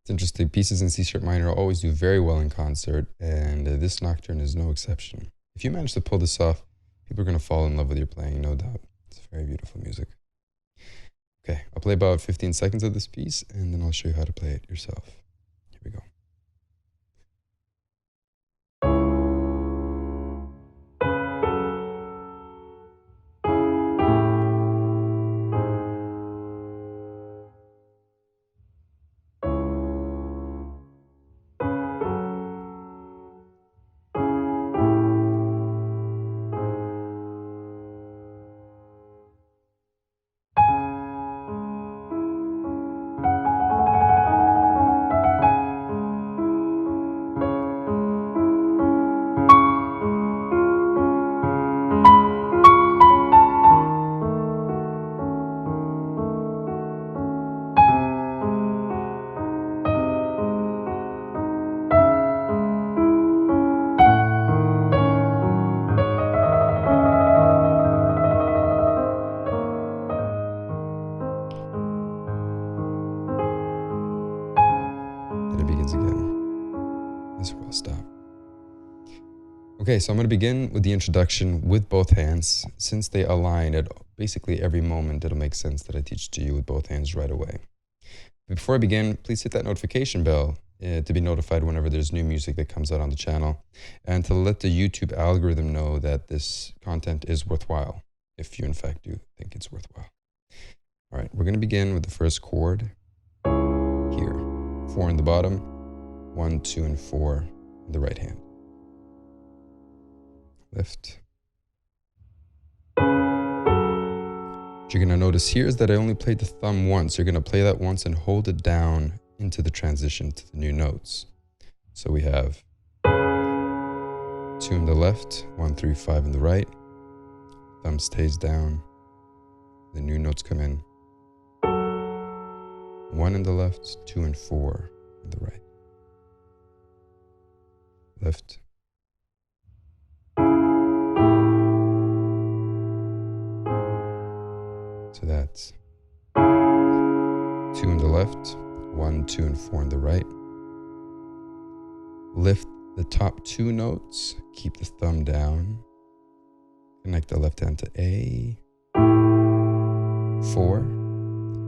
It's interesting. Pieces in C-sharp minor always do very well in concert, and this Nocturne is no exception. If you manage to pull this off, people are going to fall in love with your playing, no doubt. It's very beautiful music. Okay, I'll play about 15 seconds of this piece, and then I'll show you how to play it yourself. Here we go. It begins again. This is where I'll stop. Okay, so I'm going to begin with the introduction with both hands. Since they align at basically every moment, it'll make sense that I teach to you with both hands right away. Before I begin, please hit that notification bell to be notified whenever there's new music that comes out on the channel, and to let the YouTube algorithm know that this content is worthwhile, if you in fact do think it's worthwhile. All right, we're going to begin with the first chord here. 4 in the bottom, 1, 2, and 4 in the right hand. Lift. What you're going to notice here is that I only played the thumb once. You're going to play that once and hold it down into the transition to the new notes. So we have 2 in the left, 1, 3, 5 in the right. Thumb stays down. The new notes come in. 1 in the left, 2 and 4 in the right. Lift. So that's 2 in the left, 1, 2, and 4 in the right. Lift the top 2 notes, keep the thumb down. Connect the left hand to A. 4,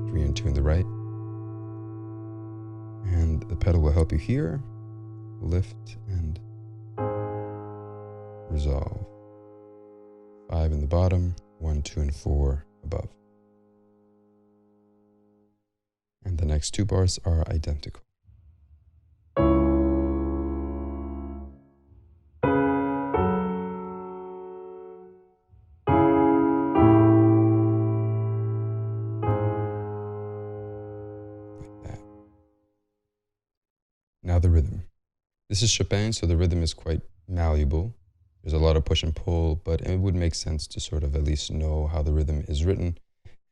3 and 2 in the right. And the pedal will help you here. Lift and resolve. 5 in the bottom, 1, 2, and 4 above. And the next 2 bars are identical. Now the rhythm. This is Chopin, so the rhythm is quite malleable. There's a lot of push and pull, but it would make sense to sort of at least know how the rhythm is written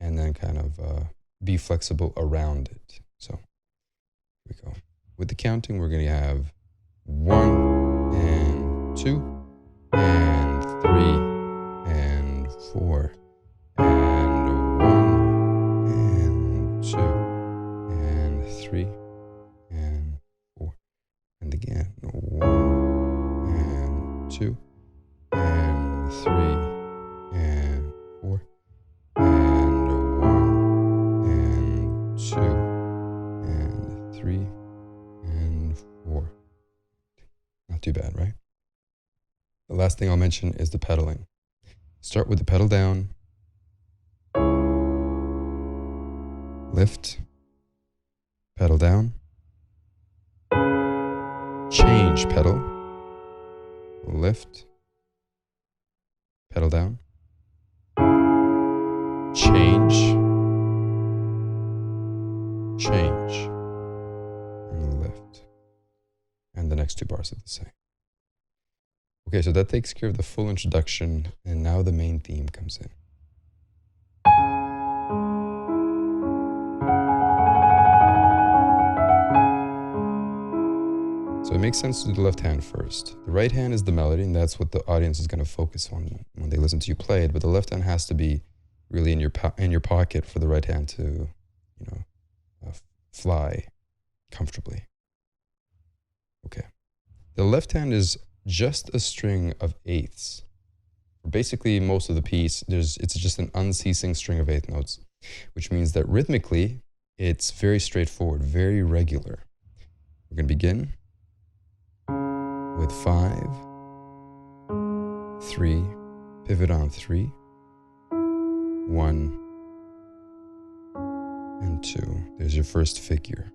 and then kind of be flexible around it. So here we go. With the counting, we're going to have 1 and 2 and 3 and 4 and 1 and 2 and 3 and 4 and again 1 and 2 and 3 and 4 and 1 and 2 and 3 and 4. Not too bad, right? The last thing I'll mention is the pedaling. Start with the pedal down, lift, pedal down, change pedal, lift, pedal down, change, change, and lift. And the next 2 bars are the same. Okay, so that takes care of the full introduction, and now the main theme comes in. So it makes sense to do the left hand first. The right hand is the melody, and that's what the audience is going to focus on when they listen to you play it. But the left hand has to be really in your pocket for the right hand to, fly. comfortably. Okay. The left hand is just a string of eighths. Basically, most of the piece, it's just an unceasing string of eighth notes, which means that rhythmically, it's very straightforward, very regular. We're going to begin with 5, 3, pivot on 3, 1, and 2. There's your first figure.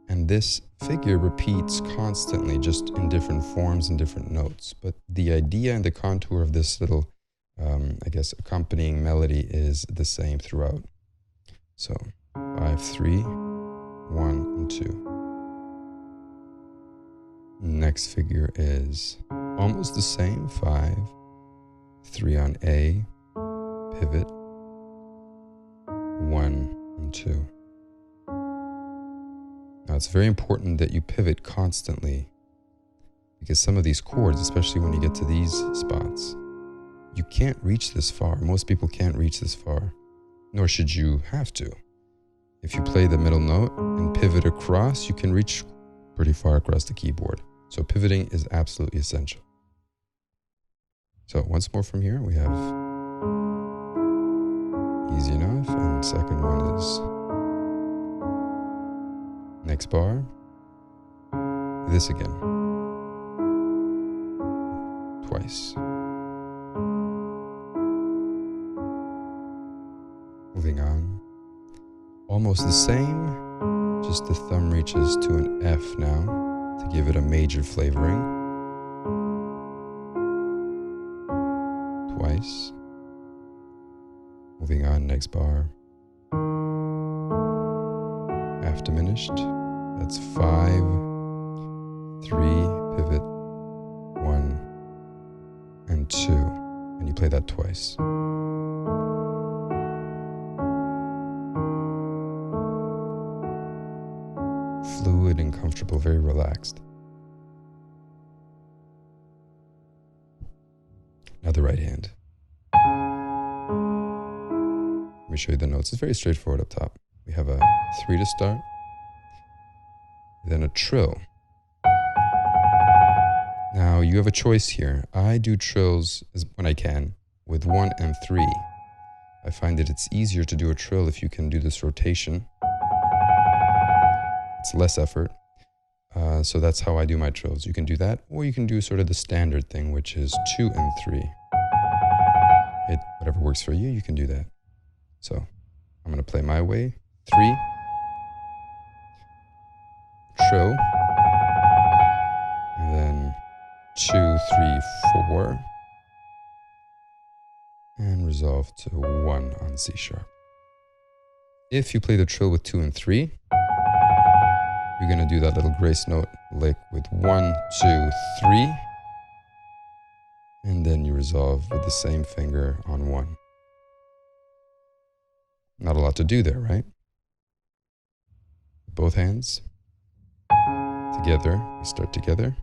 And this figure repeats constantly, just in different forms and different notes. But the idea and the contour of this little, I guess, accompanying melody is the same throughout. So 5, 3, 1, and 2. Next figure is almost the same, 5, 3 on A, pivot, 1 and 2. Now it's very important that you pivot constantly, because some of these chords, especially when you get to these spots, you can't reach this far. Most people can't reach this far, nor should you have to. If you play the middle note and pivot across, you can reach pretty far across the keyboard. So pivoting is absolutely essential. So once more from here, we have easy enough, and second one is next bar, this again, twice. Moving on, almost the same, just the thumb reaches to an F now to give it a major flavoring. Twice. Moving on, next bar, F diminished. That's 5, 3, pivot, 1, and 2. And you play that twice. Fluid and comfortable, very relaxed. Now the right hand. Let me show you the notes. It's very straightforward up top. We have a 3 to start, then a trill. Now you have a choice here. I do trills when I can with 1 and 3. I find that it's easier to do a trill if you can do this rotation. It's less effort. So that's how I do my trills. You can do that, or you can do sort of the standard thing, which is 2 and 3. Whatever works for you, you can do that. So I'm going to play my way. 3, trill, and then 2, 3, 4, and resolve to 1 on C sharp. If you play the trill with 2 and 3, you're going to do that little grace note lick with 1, 2, 3, and then you resolve with the same finger on 1. Not a lot to do there, right? Both hands together. We start together.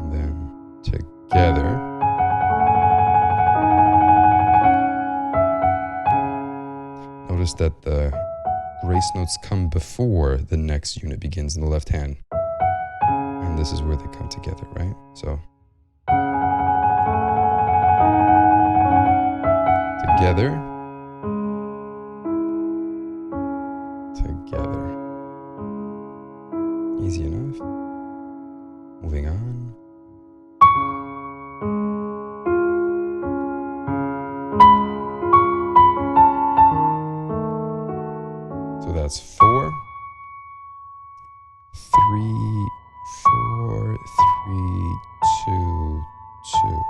And then together. Notice that the grace notes come before the next unit begins in the left hand. And this is where they come together, right? So together, together. Easy enough. Moving on. So that's 4, 3, 4, 3, 2, 2.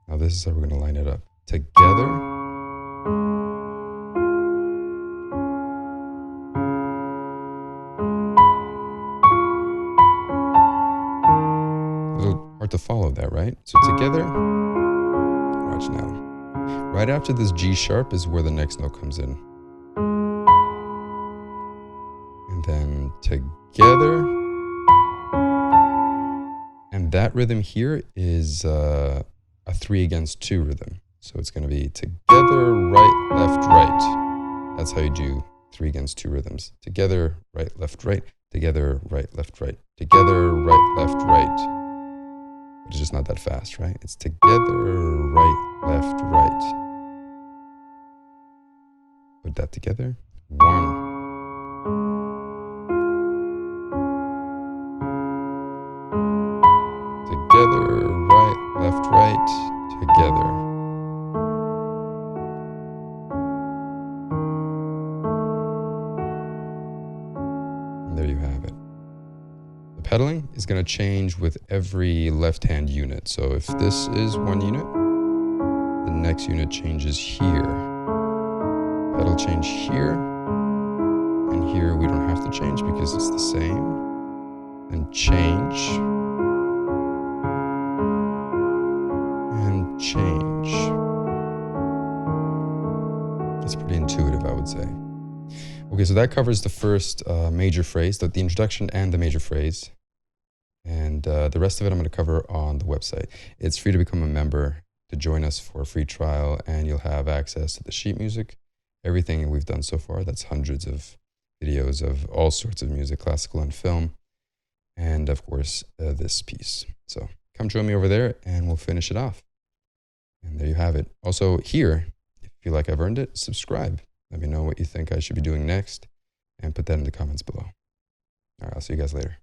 Now this is how we're going to line it up. Together. A little hard to follow that, right? So together. Watch now. Right after this G sharp is where the next note comes in. And then together. And that rhythm here is a 3 against 2 rhythm. So it's going to be together, right, left, right. That's how you do 3 against 2 rhythms. Together, right, right. Together, right, right. Together, right, right. But it's just not that fast, right? It's together, right, right. Put that together. 1. Together, right, right. Together. And there you have it. The pedaling is going to change with every left-hand unit. So if this is 1 unit, the next unit changes here. Pedal change here, and here we don't have to change because it's the same. And change, and change. It's pretty intuitive, I would say. Okay, so that covers the first major phrase, the introduction and the major phrase. And the rest of it I'm going to cover on the website. It's free to become a member, to join us for a free trial, and you'll have access to the sheet music, everything we've done so far. That's hundreds of videos of all sorts of music, classical and film, and of course, this piece. So come join me over there and we'll finish it off. And there you have it. Also here, if you feel like I've earned it, subscribe. Let me know what you think I should be doing next and put that in the comments below. All right, I'll see you guys later.